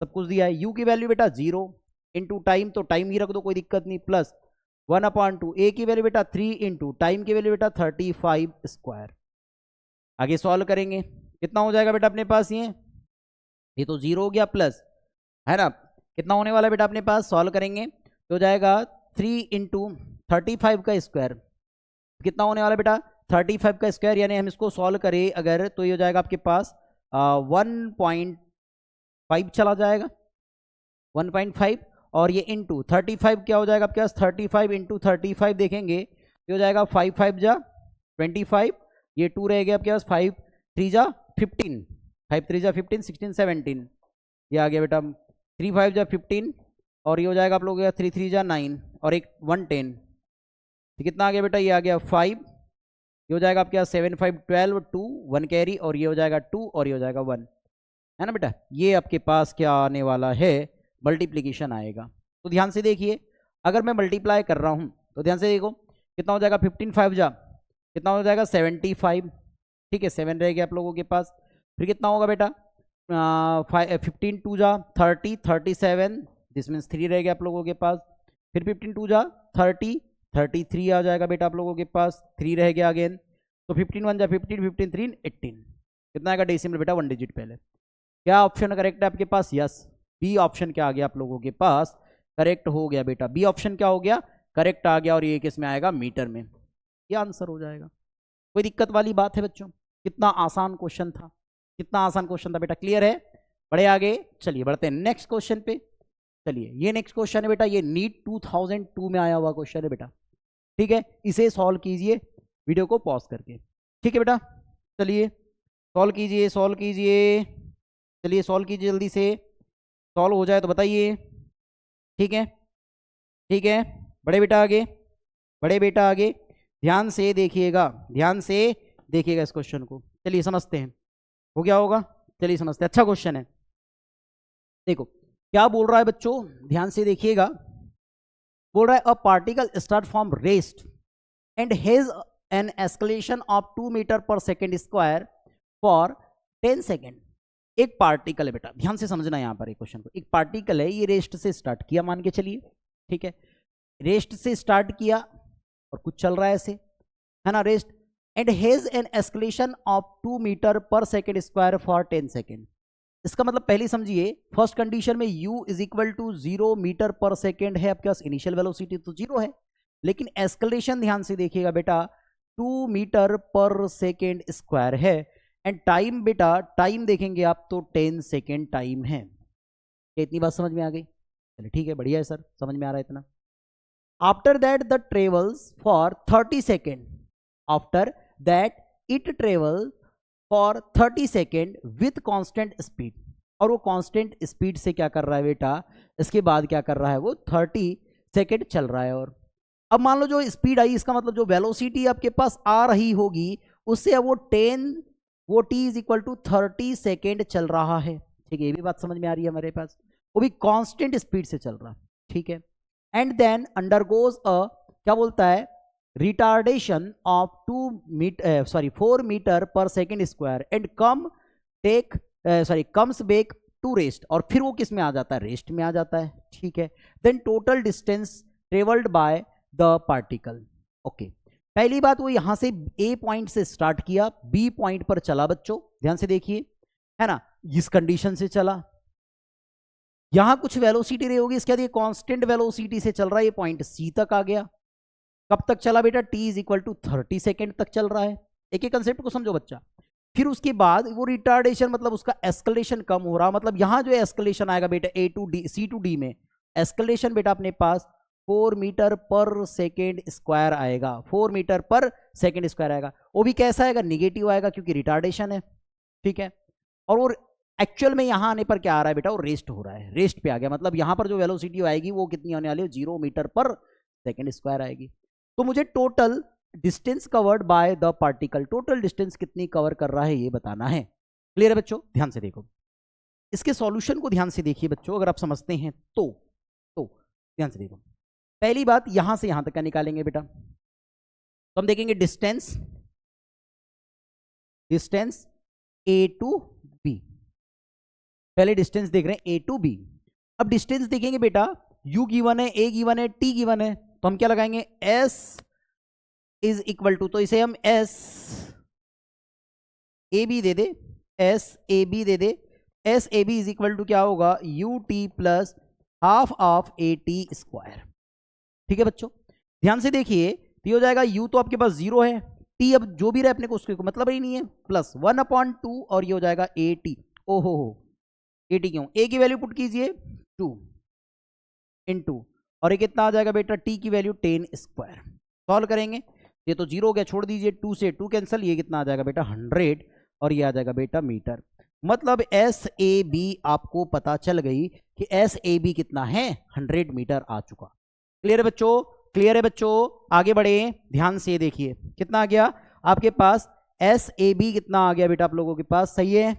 सब कुछ दिया है। u की वैल्यू बेटा 0 इंटू टाइम, तो टाइम ही रख दो कोई दिक्कत नहीं, प्लस 1/2, ए की वैल्यू बेटा 3 इंटू टाइम की वैल्यू बेटा 35 स्क्वायर। आगे सॉल्व करेंगे, कितना हो जाएगा बेटा अपने पास, ये तो 0 हो गया प्लस, है ना, कितना होने वाला है बेटा अपने पास, सॉल्व करेंगे तो हो जाएगा 3 इंटू 35 का स्क्वायर, कितना होने वाला है बेटा 35 का स्क्वायर, यानी हम इसको सॉल्व करें अगर तो ये हो जाएगा आपके पास 1.5 चला जाएगा, 1.5, और ये इंटू 35 क्या हो जाएगा आपके पास, 35 इंटू 35 देखेंगे ये हो जाएगा 5 5 जा 25, ये 2 रह गया आपके पास, 5 3 जा 15, 5 3 जा 15, 16 17, ये आ गया बेटा 3 5 जा 15, और ये हो जाएगा आप लोगों का 3 3 जा 9, और एक 110, कितना आ गया बेटा, ये आ गया 5, ये हो जाएगा आपके पास 7 5 12 2 1 कैरी, और ये हो जाएगा 2, और ये हो जाएगा 1, है ना बेटा। ये आपके पास क्या आने वाला है, मल्टीप्लीकेशन आएगा। तो ध्यान से देखिए, अगर मैं मल्टीप्लाई कर रहा हूं तो ध्यान से देखो कितना हो जाएगा, 15 5 जा कितना हो जाएगा 75, ठीक है, 7 रह गया आप लोगों के पास, फिर कितना होगा बेटा 15 2 जा 30 37, दिस मीन्स 3 रह गया आप लोगों के पास, फिर 15 2 जा 30 33 आ जाएगा बेटा आप लोगों के पास, 3 रह गया अगेन, तो 15 1 जा 15 15 3 18, कितना आएगा डेसिमल बेटा 1 डिजिट पहले। क्या ऑप्शन करेक्ट है आपके पास, यस, बी ऑप्शन क्या आ गया आप लोगों के पास, करेक्ट हो गया बेटा, बी ऑप्शन क्या हो गया, करेक्ट आ गया, और ये किस में आएगा, मीटर में, ये आंसर हो जाएगा। कोई दिक्कत वाली बात है बच्चों, कितना आसान क्वेश्चन था, कितना आसान क्वेश्चन था बेटा, क्लियर है, बड़े आगे चलिए बढ़ते हैं नेक्स्ट क्वेश्चन पे। चलिए ये नेक्स्ट क्वेश्चन है बेटा, ये नीट 2002 में आया हुआ क्वेश्चन है बेटा, ठीक है, इसे सॉल्व कीजिए वीडियो को पॉज करके, ठीक है बेटा, चलिए सॉल्व कीजिए, सॉल्व कीजिए, चलिए सॉल्व कीजिए जल्दी से, सॉल्व हो जाए तो बताइए, ठीक है, ठीक है, बड़े बेटा आगे, बड़े बेटा आगे, ध्यान से देखिएगा, ध्यान से देखिएगा इस क्वेश्चन को, चलिए समझते हैं, हो गया होगा, चलिए समझते हैं, अच्छा क्वेश्चन है, देखो क्या बोल रहा है बच्चों, ध्यान से देखिएगा, बोल रहा है a particle start from rest and has an acceleration of 2 metre per second square for 10 second. एक पार्टिकल है बेटा, ध्यान से समझना यहां पर एक क्वेश्चन को, एक पार्टिकल है, ये रेस्ट से स्टार्ट किया मान के चलिए, ठीक है, रेस्ट से स्टार्ट किया और कुछ चल रहा है ऐसे, है ना, rest and has an acceleration of 2 metre per second square for 10 second. इसका मतलब पहले समझिए, फर्स्ट कंडीशन में u is equal to 0 metre per second है आपके पास, इनिशियल वेलोसिटी तो 0 है, लेकिन एस्केलेशन ध्यान से देखिएगा बेटा 2 मीटर पर सेकेंड स्क्वायर है, एंड टाइम बेटा, टाइम देखेंगे आप तो 10 सेकेंड टाइम है। इतनी बात समझ में आ गई, चलिए ठीक है, बढ़िया है सर, समझ में आ रहा है इतना। After that the travels for 30 second, after that it travel for 30 second with constant speed, और वो कांस्टेंट स्पीड से क्या कर रहा है बेटा, इसके बाद क्या कर रहा है, वो 30 सेकेंड चल रहा है। और अब मान लो जो स्पीड आई, इसका मतलब जो वेलोसिटी आपके पास आ रही होगी उससे अब वो t is equal to 30 second चल रहा है, ठीक है, ये भी बात समझ में आ रही है हमारे पास, वो भी कांस्टेंट स्पीड से चल रहा है, ठीक है, एंड देन अंडरगोज अ क्या बोलता है, retardation of 4 metre per second square and comes back to rest, और फिर वो किस में आ जाता है, रेस्ट में आ जाता है, ठीक है, then total distance travelled by the particle. Okay, पहली बात वो यहां से ए पॉइंट से स्टार्ट किया, बी पॉइंट पर चला बच्चों, ध्यान से देखिए, है ना, इस कंडीशन से चला, यहां कुछ वेलोसिटी रही होगी, इसके बाद ये कांस्टेंट वेलोसिटी से चल रहा है, ये पॉइंट सी तक आ गया, कब तक चला बेटा, t is equal to 30 second तक चल रहा है, एक एक कंसेप्ट को समझो बच्चा। फिर उसके बाद वो रिटार्डेशन मतलब उसका एस्केलेशन कम हो रहा, मतलब यहां जो एस्केलेशन आएगा बेटा a to D c to d में एस्केलेशन बेटा अपने पास 4 मीटर पर सेकेंड स्क्वायर आएगा, 4 मीटर पर सेकेंड स्क्वायर आएगा, वो भी कैसा आएगा, निगेटिव आएगा क्योंकि रिटार्डेशन है, ठीक है, और वो एक्चुअल में यहां आने पर क्या आ रहा है बेटा, वो रेस्ट हो रहा है, रेस्ट पे आ गया, मतलब यहां पर जो वेलोसिटी आएगी वो कितनी आने वाली है, 0 मीटर पर सेकेंड स्क्वायर आएगी। तो मुझे total distance covered by the particle, total distance कितनी कवर कर रहा है ये बताना है, क्लियर है बच्चों, ध्यान से देखो, इसके सॉल्यूशन को ध्यान से देखिए बच्चों, अगर आप समझते हैं तो ध्यान से देखो, पहली बात यहां से यहां तक का निकालेंगे बेटा, तो हम देखेंगे डिस्टेंस a टू b, पहले डिस्टेंस देख रहे हैं a टू b, अब डिस्टेंस देखेंगे बेटा, u गिवन है, a गिवन है, t गिवन है, तो हम क्या लगाएंगे, s इज इक्वल टू, तो इसे हम s ए बी दे दे, s ए बी दे दे, s A B is equal to क्या होगा, u T plus half of A T square. ठीक है बच्चों, ध्यान से देखिए, तो हो जाएगा u तो आपके पास 0 है, t अब जो भी रहे अपने को उसके को मतलब ही नहीं है, प्लस 1/2 और ये हो जाएगा ए टी। ओहो हो, ए टी क्यों, a की वैल्यू पुट कीजिए 2 इंटू, और ये कितना आ जाएगा बेटा, t की वैल्यू 10 स्क्वायर। सॉल्व करेंगे, ये तो 0 हो गया, छोड़ दीजिए, 2 से 2 कैंसिल, ये कितना आ जाएगा बेटा 100, और ये आ जाएगा बेटा मीटर। मतलब एस ए बी आपको पता चल गई कि एस ए बी कितना है, 100 मीटर आ चुका। क्लियर है बच्चों, क्लियर है बच्चों, आगे बढ़े, ध्यान से देखिए कितना आ गया आपके पास, एस ए बी कितना आ गया बेटा आप लोगों के पास, सही है,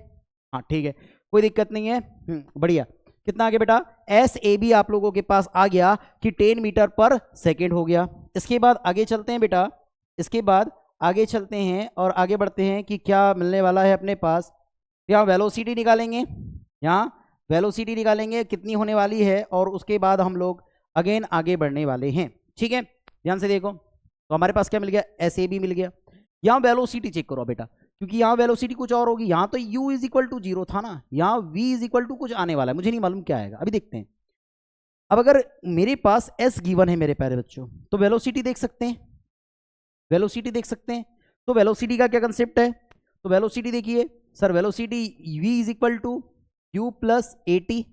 हाँ ठीक है, कोई दिक्कत नहीं है, बढ़िया। कितना आ गया बेटा, एस ए बी आप लोगों के पास आ गया कि 10 मीटर पर सेकेंड हो गया। इसके बाद आगे चलते हैं बेटा, इसके बाद आगे चलते हैं और आगे बढ़ते हैं कि क्या मिलने वाला है अपने पास। यहाँ वेलोसिटी निकालेंगे, यहाँ वेलोसिटी निकालेंगे कितनी होने वाली है, और उसके बाद हम लोग अगेन आगे बढ़ने वाले हैं। ठीक है, ध्यान से देखो, तो हमारे पास क्या मिल गया, एस ए बी मिल गया। यहाँ वेलोसिटी चेक करो बेटा, क्योंकि यहाँ वेलोसिटी कुछ और होगी, यहाँ तो u इज इक्वल टू 0 था ना, यहाँ v इज इक्वल टू कुछ आने वाला है, मुझे नहीं मालूम क्या आएगा, अभी देखते हैं। अब अगर मेरे पास s गिवन है मेरे प्यारे बच्चों, तो वेलोसिटी देख सकते हैं, वेलोसिटी देख सकते हैं। तो वेलोसिटी का क्या कंसेप्ट है, तो वेलोसिटी देखिए sir, velocity v is equal to u plus a t,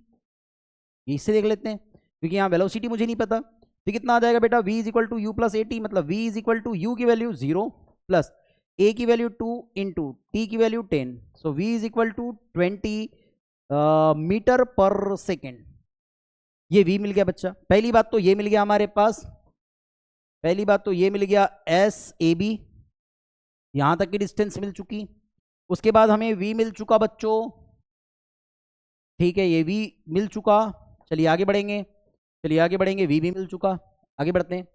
इससे देख लेते हैं, क्योंकि यहाँ वेलोसिटी मुझे नहीं पता। तो कितना आ जाएगा बेटा, v is equal to u plus a t, मतलब v is equal to u की वैल्यू 0 प्लस a की वैल्यू 2 इंटू टी की value 10, so v is equal to 20 metre per second. ये v मिल गया बच्चा, पहली बात तो ये मिल गया हमारे पास, पहली बात तो ये मिल गया एस ए बी, यहां तक की डिस्टेंस मिल चुकी। उसके बाद हमें v मिल चुका बच्चों, ठीक है, ये v मिल चुका। चलिए आगे बढ़ेंगे, चलिए आगे बढ़ेंगे, v भी मिल चुका, आगे बढ़ते हैं।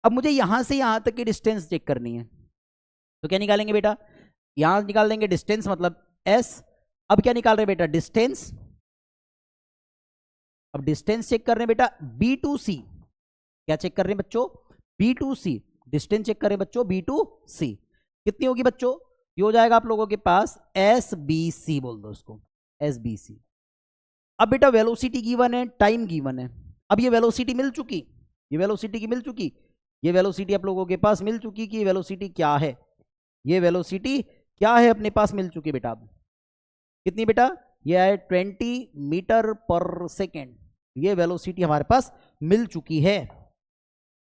अब मुझे यहां से यहां तक की डिस्टेंस चेक करनी है, तो क्या निकालेंगे बेटा, यहां निकाल देंगे डिस्टेंस, मतलब s। अब क्या निकाल रहे बेटा, डिस्टेंस, अब डिस्टेंस चेक कर रहे हैं बेटा बी टू सी, क्या चेक कर रहे हैं बच्चों, B to C, distance check कर रहे हैं बच्चों बी टू सी। कितनी होगी बच्चों, ये हो जाएगा आप लोगों के पास एस बी सी, बोल दो उसको एस बी सी। अब बेटा वेलोसिटी गिवन है, टाइम गिवन है, अब ये वेलोसिटी मिल चुकी, ये वेलोसिटी की मिल चुकी, ये वेलोसिटी आप लोगों के पास मिल चुकी कि वेलोसिटी क्या है, ये वेलोसिटी क्या है अपने पास मिल चुकी बेटा। अब कितनी बेटा, ये है 20 मीटर पर सेकेंड, ये वेलोसिटी हमारे पास मिल चुकी है।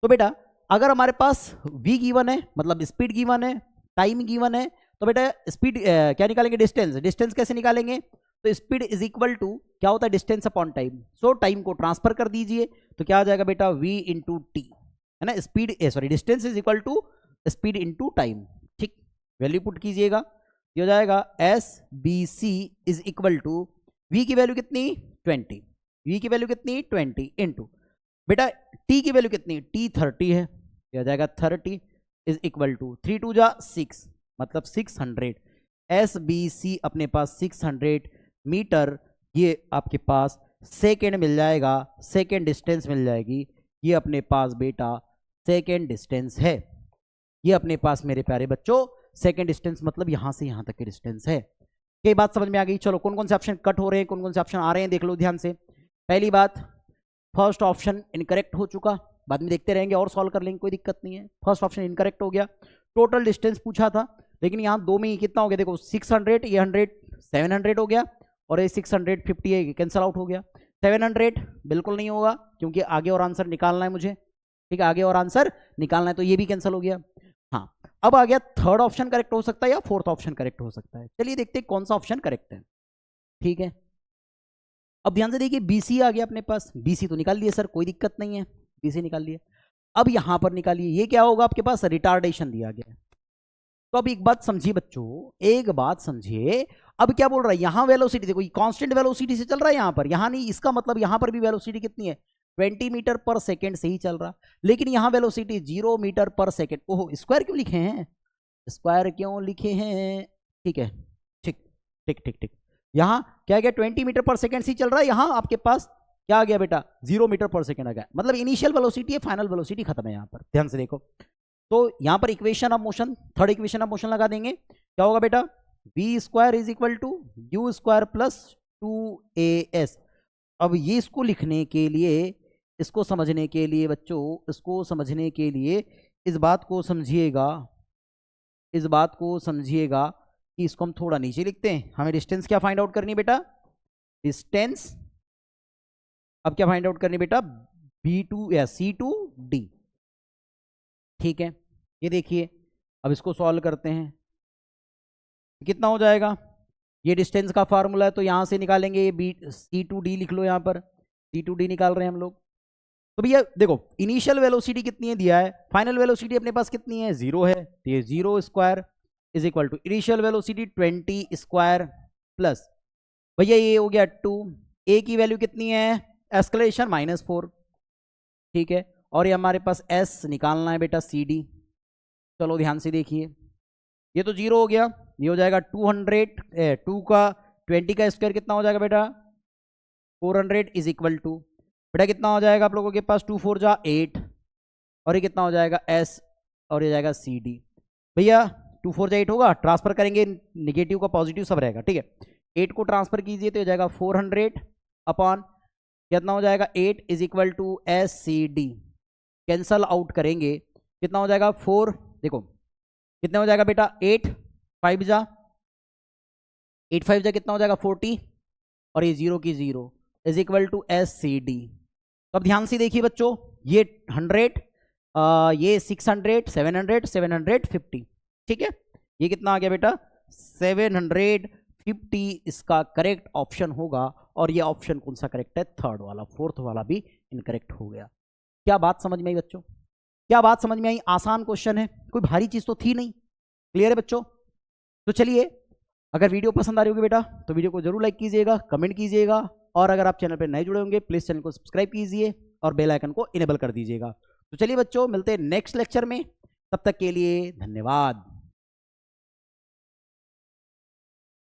तो बेटा अगर हमारे पास v गिवन है, मतलब स्पीड गिवन है, टाइम गिवन है, तो बेटा स्पीड क्या निकालेंगे, डिस्टेंस। डिस्टेंस कैसे निकालेंगे, तो स्पीड इज इक्वल टू क्या होता है, डिस्टेंस अपॉन टाइम। सो टाइम को ट्रांसफर कर दीजिए, तो क्या आ जाएगा बेटा v इंटू टी, है ना, speed sorry distance is equal to speed into time. ठीक, वैल्यू पुट कीजिएगा, ये हो जाएगा S B C is equal to v की वैल्यू कितनी 20, v की वैल्यू कितनी 20 इंटू बेटा t की वैल्यू कितनी, t 30 है, ये आ जाएगा 30 इज इक्वल टू 3 2 जा 6, मतलब 600। एस बी सी अपने पास 600 मीटर, ये आपके पास सेकेंड मिल जाएगा, सेकेंड डिस्टेंस मिल जाएगी, ये अपने पास बेटा सेकेंड डिस्टेंस है, ये अपने पास मेरे प्यारे बच्चों सेकेंड डिस्टेंस, मतलब यहां से यहां तक की डिस्टेंस है। ये बात समझ में आ गई। चलो कौन कौन से ऑप्शन कट हो रहे हैं, कौन कौन से ऑप्शन आ रहे हैं, देख लो ध्यान से। पहली बात, फर्स्ट ऑप्शन इनकरेक्ट हो चुका, बाद में देखते रहेंगे और सॉल्व कर लेंगे, कोई दिक्कत नहीं है। फर्स्ट ऑप्शन इनकरेक्ट हो गया। टोटल डिस्टेंस पूछा था, लेकिन यहाँ दो में ही कितना हो गया, देखो 600, ये 100 700 हो गया, और ये 650 है, कैंसिल आउट हो गया। 700 बिल्कुल नहीं होगा, क्योंकि आगे और आंसर निकालना है मुझे, ठीक है, आगे और आंसर निकालना है, तो ये भी कैंसिल हो गया। हाँ, अब आ गया थर्ड ऑप्शन करेक्ट हो सकता है या फोर्थ ऑप्शन करेक्ट हो सकता है। चलिए देखते हैं कौन सा ऑप्शन करेक्ट है। ठीक है, अब ध्यान से देखिए, बीसी आ गया अपने पास, बीसी तो निकाल लिए सर, कोई दिक्कत नहीं है, बीसी निकाल लिए। अब यहां पर निकालिए, ये क्या होगा आपके पास, रिटार्डेशन दिया गया है। तो अब एक बात समझिए बच्चों, एक बात समझिए, अब क्या बोल रहा है, यहां वेलोसिटी देखो, कांस्टेंट वेलोसिटी से चल रहा है यहां पर, यहां नहीं, इसका मतलब यहां पर भी वेलोसिटी कितनी है 20 मीटर पर सेकेंड से ही चल रहा, लेकिन यहां वेलोसिटी 0 मीटर पर सेकेंड। ओहो, स्क्वायर क्यों लिखे हैं, स्क्वायर क्यों लिखे हैं, ठीक है, ठीक ठीक ठीक ठीक, यहां क्या गया 20 मीटर पर सेकेंड से ही चल रहा है, यहां आपके पास क्या आ गया बेटा 0 मीटर पर सेकेंड आ गया, मतलब इनिशियल वेलोसिटी है, फाइनल वेलोसिटी खत्म है यहाँ पर, ध्यान से देखो। तो यहाँ पर equation of motion, third equation of motion लगा देंगे, क्या होगा बेटा v square is equal to u square plus 2as। अब ये इसको लिखने के लिए, इसको समझने के लिए बच्चों, इसको समझने के लिए इस बात को समझिएगा, इस बात को समझिएगा कि इसको हम थोड़ा नीचे लिखते हैं। हमें डिस्टेंस क्या फाइंड आउट करनी बेटा, डिस्टेंस अब क्या फाइंड आउट करनी बेटा B2 या C2D, ठीक है। ये देखिए अब इसको सॉल्व करते हैं, कितना हो जाएगा, ये डिस्टेंस का फार्मूला है तो यहां से निकालेंगे, ये C2D लिख लो, यहां पर C2D निकाल रहे हैं हम लोग। तो भैया देखो इनिशियल वेलोसिटी कितनी है दिया है, फाइनल वेलोसिटी अपने पास कितनी है 0 है, तो ये 0 square is equal to initial velocity 20 square plus भैया ये हो गया 2, ए की वैल्यू कितनी है एस्केलेशन -4, ठीक है। और ये हमारे पास एस निकालना है बेटा CD। चलो ध्यान से देखिए, ये तो 0 हो गया, ये हो जाएगा 200, 2 का 20 का स्क्वायर कितना हो जाएगा बेटा 400 इज इक्वल टू बेटा कितना हो जाएगा आप लोगों के पास 2 4 जा 8, और ये कितना हो जाएगा S, और ये जाएगा CD। भैया 2 4 जा 8 होगा, ट्रांसफर करेंगे निगेटिव का पॉजिटिव सब रहेगा, ठीक है। 8 को ट्रांसफर कीजिए तो हो जाएगा 400 अपॉन कितना हो जाएगा 8 is equal to SCD। Cancel out करेंगे कितना हो जाएगा 4, देखो कितना हो जाएगा बेटा 8 5 जा 8 5 जा कितना हो जाएगा 40, और ये 0 की 0 इज इक्वल टू SCD। तो अब ध्यान से देखिए बच्चों, ये 100, ये 600 700 750, ठीक है। ये कितना आ गया बेटा 750 इसका करेक्ट ऑप्शन होगा, और ये ऑप्शन कौन सा करेक्ट है, थर्ड वाला, फोर्थ वाला भी इनकरेक्ट हो गया। क्या बात समझ में आई बच्चों, क्या बात समझ में आई, आसान क्वेश्चन है, कोई भारी चीज तो थी नहीं, क्लियर है बच्चों। तो चलिए अगर वीडियो पसंद आ रही होगी बेटा तो वीडियो को जरूर लाइक कीजिएगा, कमेंट कीजिएगा, और अगर आप चैनल पर नए जुड़े होंगे प्लीज चैनल को सब्सक्राइब कीजिए और बेल आइकन को इनेबल कर दीजिएगा। तो चलिए बच्चों मिलते हैं नेक्स्ट लेक्चर में, तब तक के लिए धन्यवाद।